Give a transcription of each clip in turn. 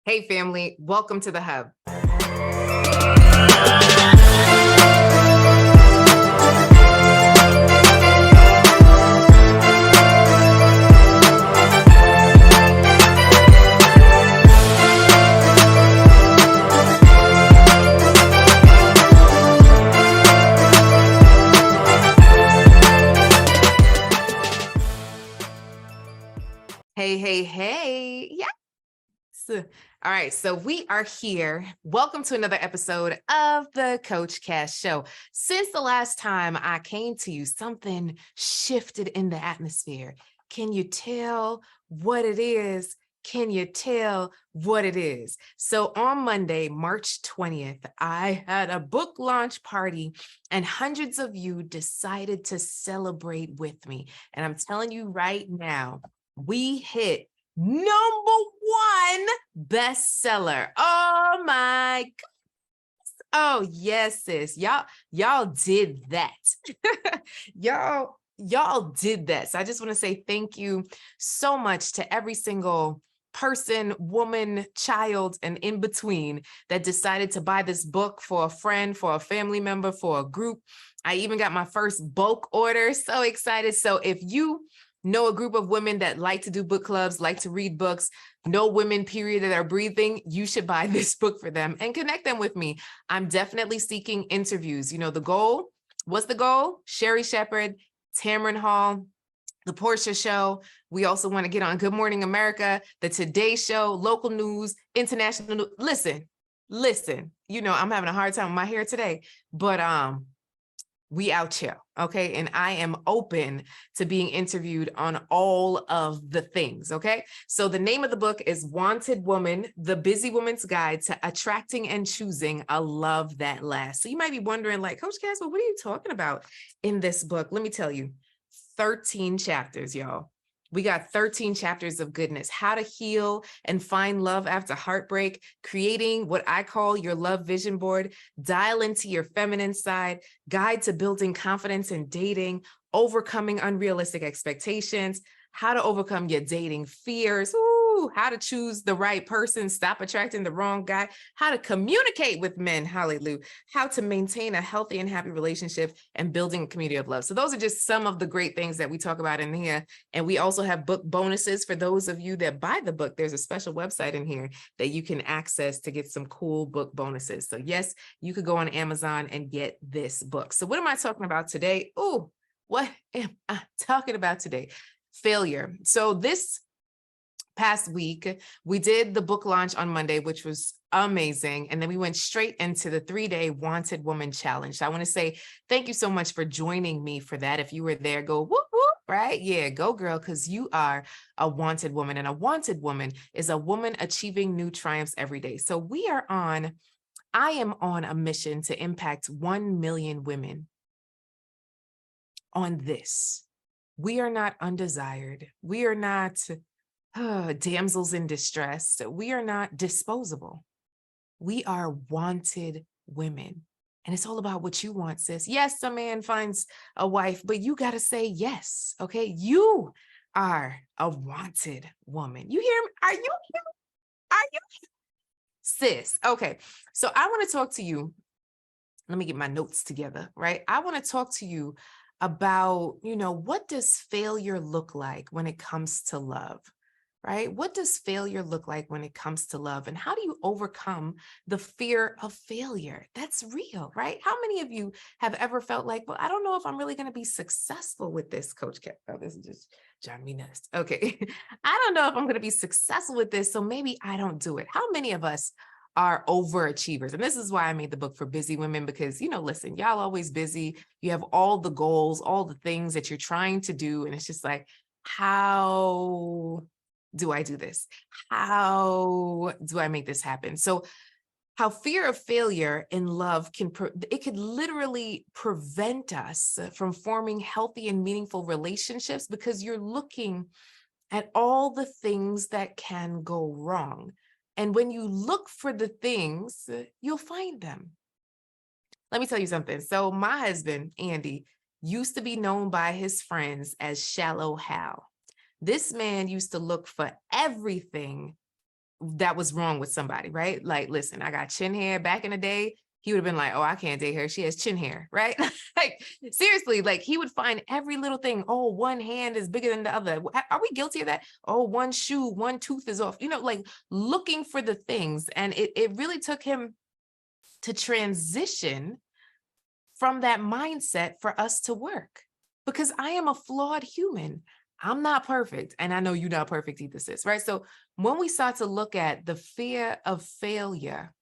Hey family, welcome to the Hub. Hey. Yes. All right. So we are here. Welcome to another episode of the Coach Cast Show. Since the last time I came to you, something shifted in the atmosphere. Can you tell what it is? Can you tell what it is? So on Monday, March 20th, I had a book launch party and hundreds of you decided to celebrate with me. And I'm telling you right now, we hit number one bestseller. Oh my goodness. Oh yes, sis. Y'all did that. y'all did that. So I just want to say thank you so much to every single person, woman, child, and in between that decided to buy this book for a friend, for a family member, for a group. I even got my first bulk order. So excited. So if you know a group of women that like to do book clubs, like to read books, know women, period, that are breathing, you should buy this book for them and connect them with me. I'm definitely seeking interviews. You know, the goal, what's the goal? Sherry Shepherd, Tamron Hall, the Portia Show. We also want to get on Good Morning America, the Today Show, local news, international news. Listen, you know, I'm having a hard time with my hair today, but we out here, okay? And I am open to being interviewed on all of the things, okay? So the name of the book is Wanted Woman, The Busy Woman's Guide to Attracting and Choosing a Love That Lasts. So you might be wondering, like, Coach Casper, what are you talking about in this book? Let me tell you, 13 chapters, y'all. We got 13 chapters of goodness, how to heal and find love after heartbreak, creating what I call your love vision board, dial into your feminine side, guide to building confidence in dating, overcoming unrealistic expectations, how to overcome your dating fears, how to choose the right person, stop attracting the wrong guy, how to communicate with men, hallelujah, how to maintain a healthy and happy relationship, and building a community of love. So those are just some of the great things that we talk about in here. And we also have book bonuses for those of you that buy the book. There's a special website in here that you can access to get some cool book bonuses. So yes, you could go on Amazon and get this book. So what am I talking about today? What am I talking about today? Failure. So this past week, we did the book launch on Monday, which was amazing. And then we went straight into the 3-day Wanted Woman Challenge. So I want to say thank you so much for joining me for that. If you were there, go whoop, whoop, right? Yeah, go girl, because you are a wanted woman. And a wanted woman is a woman achieving new triumphs every day. So I am on a mission to impact 1 million women on this. We are not undesired. We are not damsels in distress. We are not disposable. We are wanted women. And it's all about what you want, sis. Yes, a man finds a wife, but you got to say yes, okay? You are a wanted woman. You hear me? Are you? Sis, okay. So I want to talk to you. Let me get my notes together, right? I want to talk to you about, what does failure look like when it comes to love? Right? What does failure look like when it comes to love? And how do you overcome the fear of failure? That's real, right? How many of you have ever felt like, well, I don't know if I'm really going to be successful with this, Coach Cat. Oh, this is just driving me nuts. Okay. I don't know if I'm going to be successful with this, so maybe I don't do it. How many of us are overachievers? And this is why I made the book for busy women, because, listen, y'all always busy. You have all the goals, all the things that you're trying to do. And it's just like, how do I do this? How do I make this happen? So how fear of failure in love it could literally prevent us from forming healthy and meaningful relationships, because you're looking at all the things that can go wrong. And when you look for the things, you'll find them. Let me tell you something. So my husband, Andy, used to be known by his friends as Shallow Hal. This man used to look for everything that was wrong with somebody, right? Like, listen, I got chin hair. Back in the day, he would have been like, oh, I can't date her. She has chin hair, right? Like, seriously, like he would find every little thing. Oh, one hand is bigger than the other. Are we guilty of that? Oh, one shoe, one tooth is off, like looking for the things. And it really took him to transition from that mindset for us to work, because I am a flawed human. I'm not perfect. And I know you're not perfect either, sis, right? So when we start to look at the fear of failure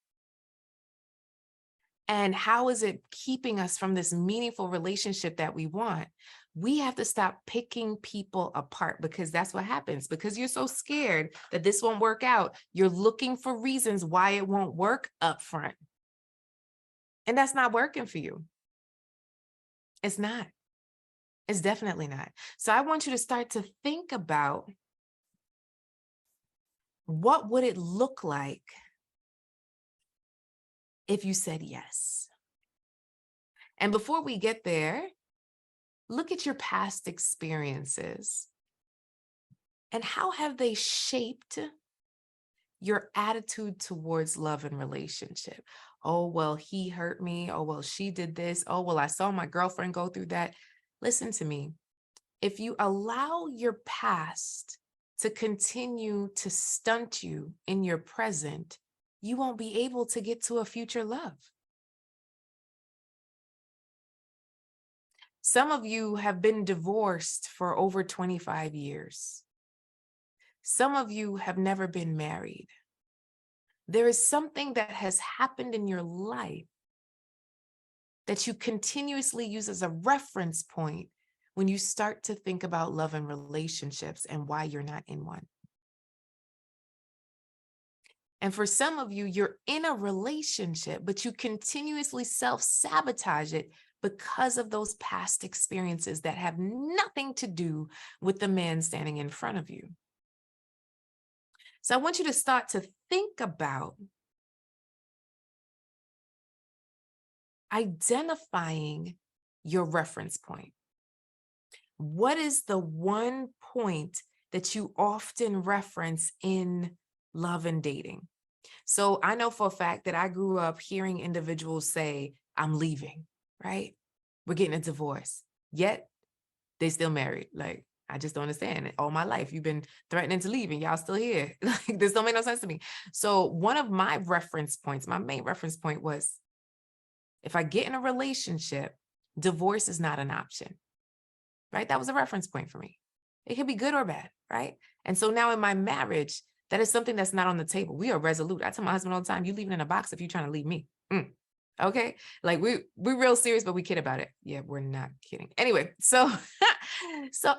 and how is it keeping us from this meaningful relationship that we want, we have to stop picking people apart, because that's what happens. Because you're so scared that this won't work out, you're looking for reasons why it won't work up front. And that's not working for you. It's not. It's definitely not. So I want you to start to think about, what would it look like if you said yes? And before we get there, look at your past experiences and how have they shaped your attitude towards love and relationship. Oh, well, he hurt me. Oh, well, she did this. Oh, well, I saw my girlfriend go through that. Listen to me. If you allow your past to continue to stunt you in your present, you won't be able to get to a future love. Some of you have been divorced for over 25 years. Some of you have never been married. There is something that has happened in your life that you continuously use as a reference point when you start to think about love and relationships and why you're not in one. And for some of you, you're in a relationship, but you continuously self-sabotage it because of those past experiences that have nothing to do with the man standing in front of you. So I want you to start to think about identifying your reference point. What is the one point that you often reference in love and dating? So I know for a fact that I grew up hearing individuals say, I'm leaving, right? We're getting a divorce. Yet they still married. Like, I just don't understand it. All my life, you've been threatening to leave and y'all still here. Like, this don't make no sense to me. So one of my reference points, my main reference point was, if I get in a relationship, divorce is not an option, right? That was a reference point for me. It could be good or bad, right? And so now in my marriage, that is something that's not on the table. We are resolute. I tell my husband all the time, you leaving in a box if you're trying to leave me. Okay. Like we're real serious, but we kid about it. Yeah, we're not kidding. Anyway, so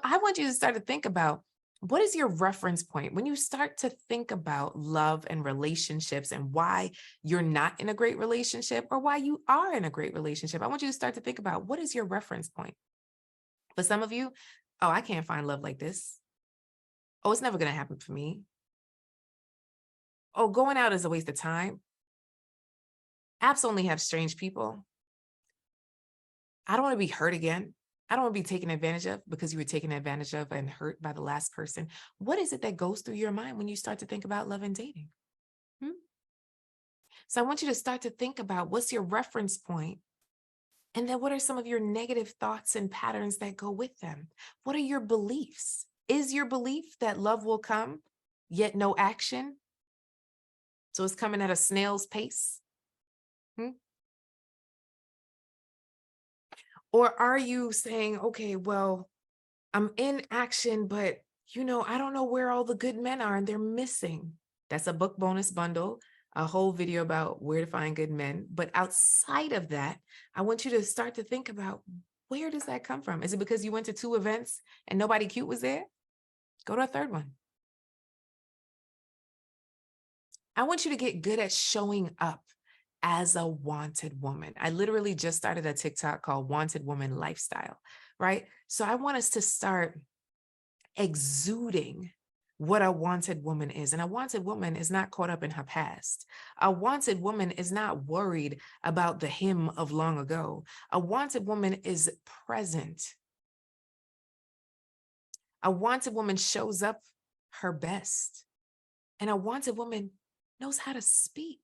I want you to start to think about, what is your reference point when you start to think about love and relationships and why you're not in a great relationship or why you are in a great relationship. I want you to start to think about, what is your reference point? For some of you, oh, I can't find love like this. Oh, it's never going to happen for me. Oh, going out is a waste of time. Apps only have strange people. I don't want to be hurt again. I don't want to be taken advantage of because you were taken advantage of and hurt by the last person. What is it that goes through your mind when you start to think about love and dating? So I want you to start to think about, what's your reference point? And then what are some of your negative thoughts and patterns that go with them? What are your beliefs? Is your belief that love will come, yet no action? So it's coming at a snail's pace? Or are you saying, okay, well, I'm in action, but I don't know where all the good men are and they're missing. That's a book bonus bundle, a whole video about where to find good men. But outside of that, I want you to start to think about, where does that come from? Is it because you went to 2 events and nobody cute was there? Go to a 3rd one. I want you to get good at showing up as a wanted woman. I literally just started a TikTok called Wanted Woman Lifestyle, right? So I want us to start exuding what a wanted woman is. And a wanted woman is not caught up in her past. A wanted woman is not worried about the him of long ago. A wanted woman is present. A wanted woman shows up her best. And a wanted woman knows how to speak.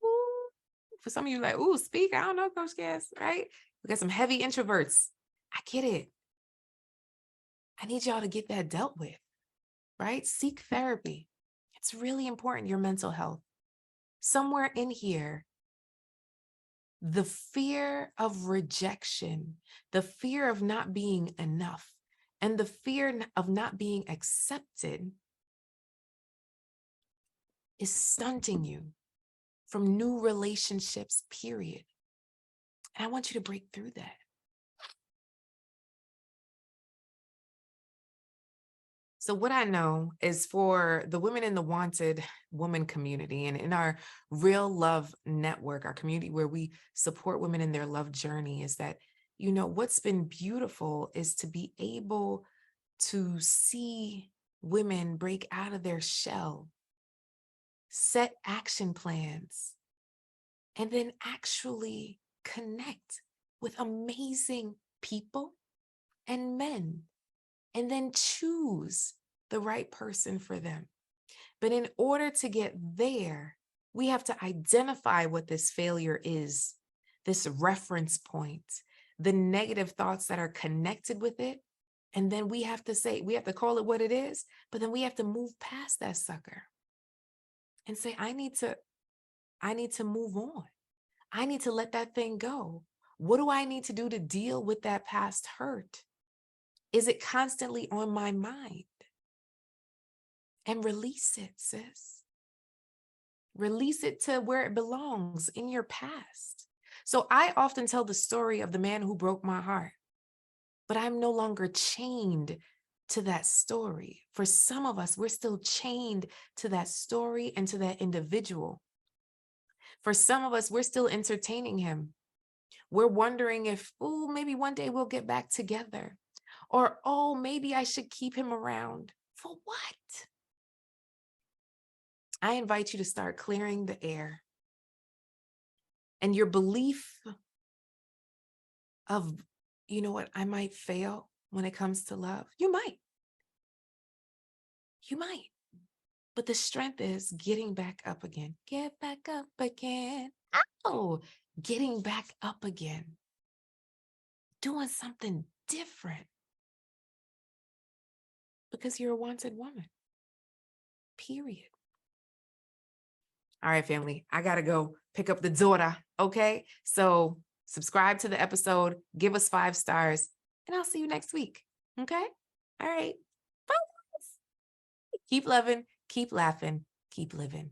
Ooh. For some of you, like, ooh, speak. I don't know, Coach Cass, right? We got some heavy introverts. I get it. I need y'all to get that dealt with, right? Seek therapy. It's really important, your mental health. Somewhere in here, the fear of rejection, the fear of not being enough, and the fear of not being accepted is stunting you from new relationships, period. And I want you to break through that. So what I know is for the women in the wanted woman community and in our real love network, our community where we support women in their love journey, is that, what's been beautiful is to be able to see women break out of their shell, set action plans, and then actually connect with amazing people and men, and then choose the right person for them. But in order to get there, we have to identify what this failure is, this reference point, the negative thoughts that are connected with it. And then we have to call it what it is, but then we have to move past that sucker and say, I need to move on. I need to let that thing go. What do I need to do to deal with that past hurt? Is it constantly on my mind? And release it, sis. Release it to where it belongs, in your past. So I often tell the story of the man who broke my heart, but I'm no longer chained to that story. For some of us, we're still chained to that story and to that individual. For some of us, we're still entertaining him. We're wondering if, oh, maybe one day we'll get back together. Or, oh, maybe I should keep him around. For what? I invite you to start clearing the air. And your belief of, I might fail when it comes to love. You might. But the strength is getting back up again. Get back up again. Oh, getting back up again. Doing something different. Because you're a wanted woman. Period. All right, family, I got to go pick up the daughter. Okay. So subscribe to the episode, give us 5 stars, and I'll see you next week. Okay. All right. Bye. Keep loving, keep laughing, keep living.